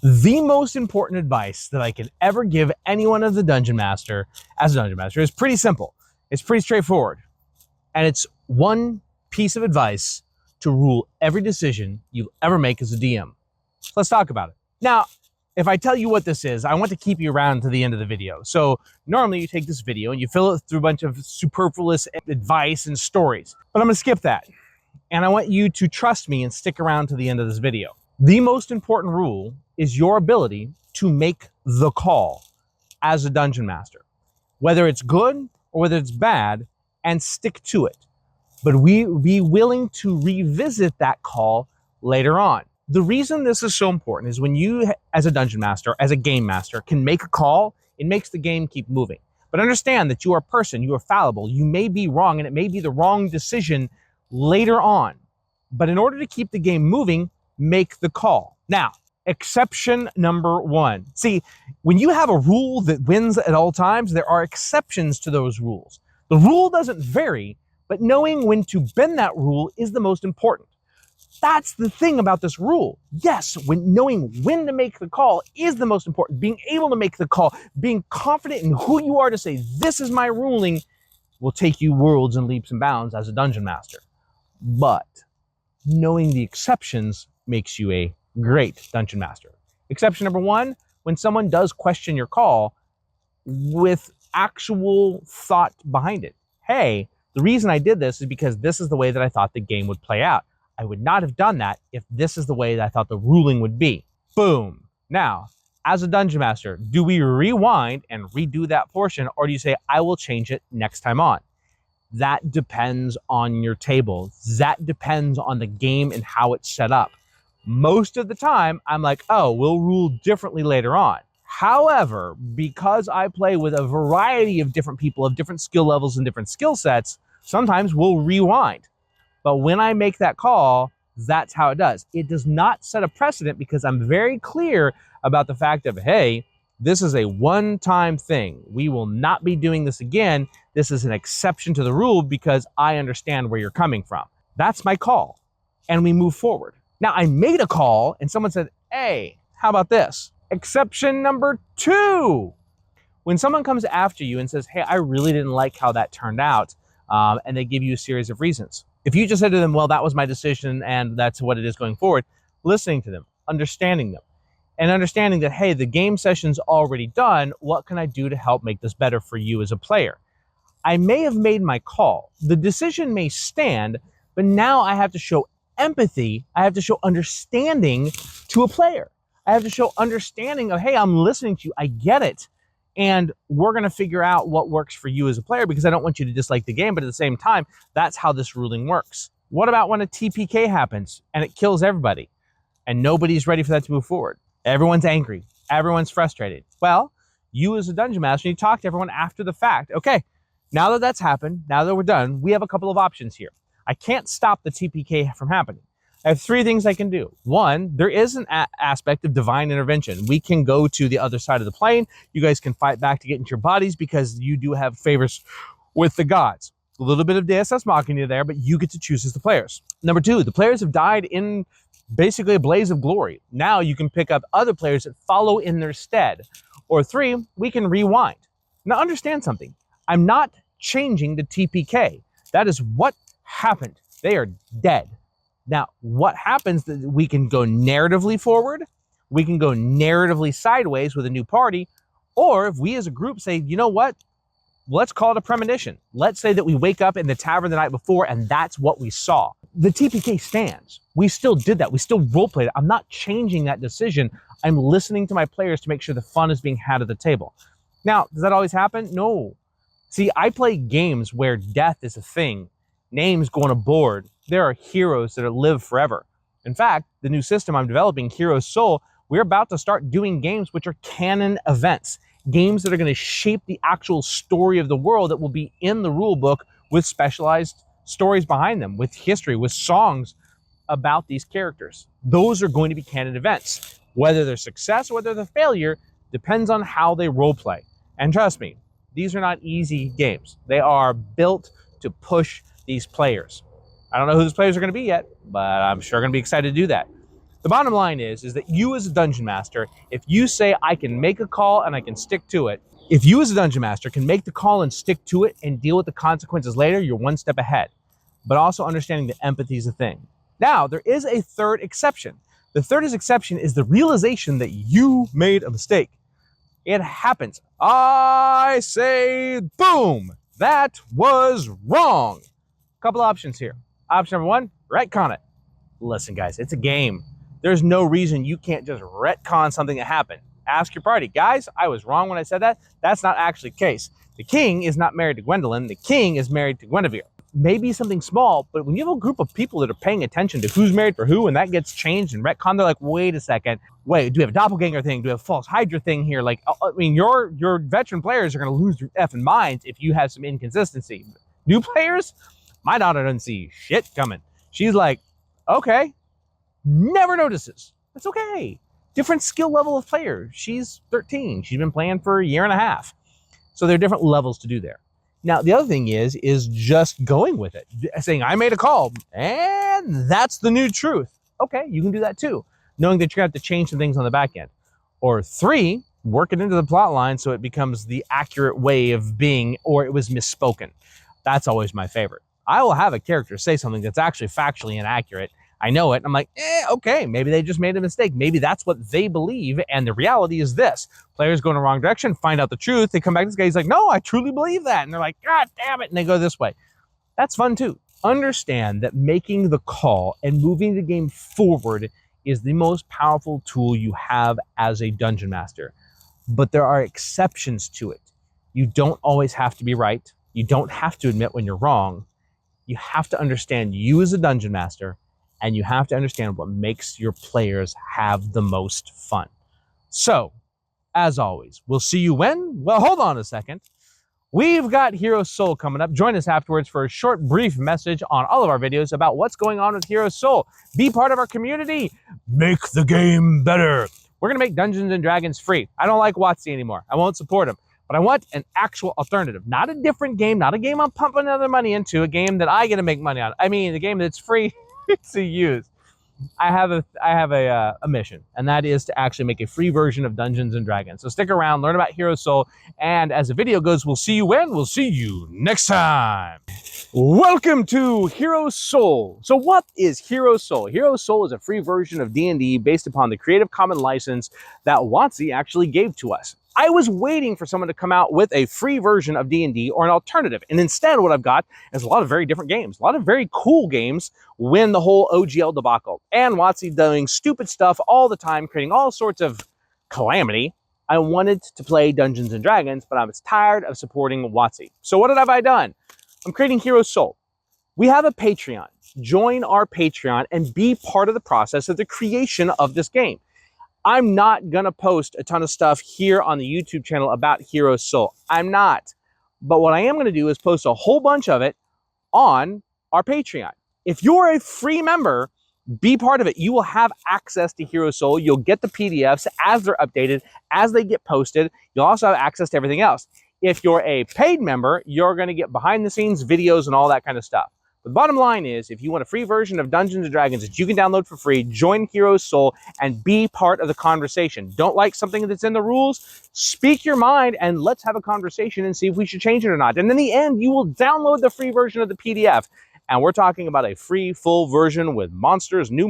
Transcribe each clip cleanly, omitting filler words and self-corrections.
The most important advice that I can ever give anyone as a dungeon master is pretty simple. It's pretty straightforward. And it's one piece of advice to rule every decision you ever make as a DM. So let's talk about it. Now, if I tell you what this is, I want to keep you around to the end of the video. So normally you take this video and you fill it through a bunch of superfluous advice and stories. But I'm going to skip that. And I want you to trust me and stick around to the end of this video. The most important rule is your ability to make the call as a dungeon master, whether it's good or whether it's bad, and stick to it. But we be willing to revisit that call later on. The reason this is so important is when you, as a dungeon master, as a game master, can make a call, it makes the game keep moving. But understand that you are a person, you are fallible, you may be wrong, and it may be the wrong decision later on. But in order to keep the game moving, make the call. Now, exception number one. See, when you have a rule that wins at all times, there are exceptions to those rules. The rule doesn't vary, but knowing when to bend that rule is the most important. That's the thing about this rule. Yes, knowing when to make the call is the most important. Being able to make the call, being confident in who you are to say, this is my ruling, will take you worlds and leaps and bounds as a dungeon master. But knowing the exceptions makes you a great dungeon master. Exception number one, when someone does question your call with actual thought behind it. Hey, the reason I did this is because this is the way that I thought the game would play out. I would not have done that if this is the way that I thought the ruling would be. Boom. Now, as a dungeon master, do we rewind and redo that portion, or do you say, I will change it next time on? That depends on your table. That depends on the game and how it's set up. Most of the time, I'm like, oh, we'll rule differently later on. However, because I play with a variety of different people of different skill levels and different skill sets, sometimes we'll rewind. But when I make that call, that's how it does. It does not set a precedent because I'm very clear about the fact of, hey, this is a one-time thing. We will not be doing this again. This is an exception to the rule because I understand where you're coming from. That's my call. And we move forward. Now, I made a call and someone said, hey, how about this? Exception number two. When someone comes after you and says, hey, I really didn't like how that turned out, and they give you a series of reasons. If you just said to them, well, that was my decision and that's what it is going forward, listening to them, understanding them, and understanding that, hey, the game session's already done, what can I do to help make this better for you as a player? I may have made my call. The decision may stand, but now I have to show empathy. I have to show understanding to a player. I have to show understanding of, hey, I'm listening to you. I get it. And we're going to figure out what works for you as a player because I don't want you to dislike the game. But at the same time, that's how this ruling works. What about when a TPK happens and it kills everybody and nobody's ready for that to move forward? Everyone's angry. Everyone's frustrated. Well, you as a dungeon master, you talk to everyone after the fact. Okay, now that that's happened, now that we're done, we have a couple of options here. I can't stop the TPK from happening. I have three things I can do. One, there is an aspect of divine intervention. We can go to the other side of the plane. You guys can fight back to get into your bodies because you do have favors with the gods. A little bit of Deus Ex Machina there, but you get to choose as the players. Number two, the players have died in basically a blaze of glory. Now you can pick up other players that follow in their stead. Or three, we can rewind. Now understand something. I'm not changing the TPK. That is what happened. They are dead. Now, what happens that we can go narratively forward, we can go narratively sideways with a new party, or if we as a group say, you know what, let's call it a premonition. Let's say that we wake up in the tavern the night before and that's what we saw. The TPK stands. We still did that. We still roleplayed it. I'm not changing that decision. I'm listening to my players to make sure the fun is being had at the table. Now, does that always happen? No. See, I play games where death is a thing. Names go on a board. There are heroes that live forever. In fact, the new system I'm developing, Hero's Soul, we're about to start doing games which are canon events. Games that are going to shape the actual story of the world that will be in the rule book with specialized stories behind them, with history, with songs about these characters. Those are going to be canon events. Whether they're success or whether they're failure depends on how they roleplay. And trust me, these are not easy games. They are built to push these players. I don't know who those players are going to be yet, but I'm sure going to be excited to do that. The bottom line is that you as a dungeon master, if you say I can make a call and I can stick to it, if you as a dungeon master can make the call and stick to it and deal with the consequences later, you're one step ahead. But also understanding that empathy is a thing. Now, there is a third exception. The third exception is the realization that you made a mistake. It happens. I say, boom, that was wrong. Couple options here. Option number one, retcon it. Listen, guys, it's a game. There's no reason you can't just retcon something that happened. Ask your party, guys, I was wrong when I said that. That's not actually the case. The king is not married to Gwendolyn. The king is married to Guinevere. Maybe something small, but when you have a group of people that are paying attention to who's married for who, and that gets changed and retcon, they're like, wait a second. Wait, do we have a doppelganger thing? Do we have a false Hydra thing here? Like, I mean, your veteran players are going to lose their effing minds if you have some inconsistency. New players, my daughter doesn't see shit coming. She's like, okay, never notices. That's okay. Different skill level of player. She's 13. She's been playing for a year and a half. So there are different levels to do there. Now, the other thing is just going with it. Saying, I made a call, and that's the new truth. Okay, you can do that too. Knowing that you're going to have to change some things on the back end. Or 3, work it into the plot line so it becomes the accurate way of being, or it was misspoken. That's always my favorite. I will have a character say something that's actually factually inaccurate. I know it. I'm like, okay, maybe they just made a mistake. Maybe that's what they believe, and the reality is this. Players go in the wrong direction, find out the truth. They come back to this guy. He's like, no, I truly believe that. And they're like, God damn it. And they go this way. That's fun too. Understand that making the call and moving the game forward is the most powerful tool you have as a dungeon master. But there are exceptions to it. You don't always have to be right. You don't have to admit when you're wrong. You have to understand you as a dungeon master, and you have to understand what makes your players have the most fun. So, as always, we'll see you when? Well, hold on a second. We've got Hero Soul coming up. Join us afterwards for a short, brief message on all of our videos about what's going on with Hero Soul. Be part of our community. Make the game better. We're going to make Dungeons & Dragons free. I don't like WotC anymore. I won't support him. But I want an actual alternative. Not a different game. Not a game I'm pumping other money into. A game that I get to make money on. I mean, the game that's free to use. I have a mission, and that is to actually make a free version of Dungeons & Dragons. So stick around, learn about Hero Soul, and as the video goes, we'll see you when? We'll see you next time. Welcome to Hero Soul. So what is Hero Soul? Hero Soul is a free version of D&D based upon the Creative Commons license that WotC actually gave to us. I was waiting for someone to come out with a free version of D&D or an alternative. And instead, what I've got is a lot of very different games, a lot of very cool games when the whole OGL debacle. And WotC doing stupid stuff all the time, creating all sorts of calamity. I wanted to play Dungeons & Dragons, but I was tired of supporting WotC. So what have I done? I'm creating Hero Soul. We have a Patreon. Join our Patreon and be part of the process of the creation of this game. I'm not going to post a ton of stuff here on the YouTube channel about Hero Soul. I'm not. But what I am going to do is post a whole bunch of it on our Patreon. If you're a free member, be part of it. You will have access to Hero Soul. You'll get the PDFs as they're updated, as they get posted. You'll also have access to everything else. If you're a paid member, you're going to get behind the scenes videos and all that kind of stuff. The bottom line is, if you want a free version of Dungeons & Dragons that you can download for free, join Hero Soul and be part of the conversation. Don't like something that's in the rules? Speak your mind and let's have a conversation and see if we should change it or not. And in the end, you will download the free version of the PDF. And we're talking about a free, full version with monsters, new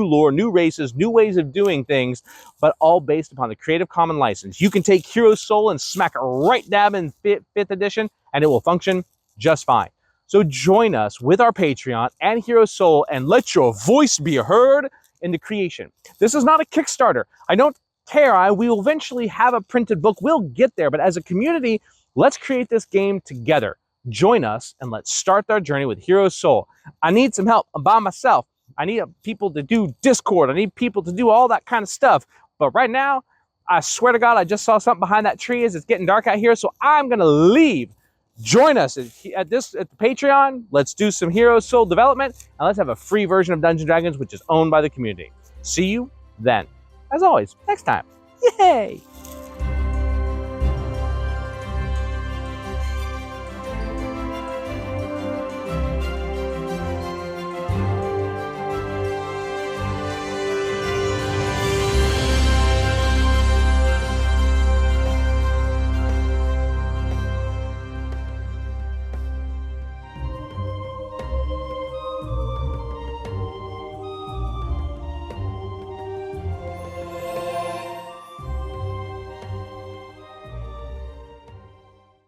lore, new races, new ways of doing things, but all based upon the Creative Commons license. You can take Hero Soul and smack it right dab in 5th edition, and it will function just fine. So join us with our Patreon and Hero Soul and let your voice be heard in the creation. This is not a Kickstarter. I don't care. We will eventually have a printed book. We'll get there. But as a community, let's create this game together. Join us and let's start our journey with Hero Soul. I need some help. I'm by myself. I need people to do Discord. I need people to do all that kind of stuff. But right now, I swear to God, I just saw something behind that tree as it's getting dark out here. So I'm going to leave. Join us at the Patreon. Let's do some Hero Soul development, and let's have a free version of Dungeons & Dragons, which is owned by the community. See you then. As always, next time. Yay!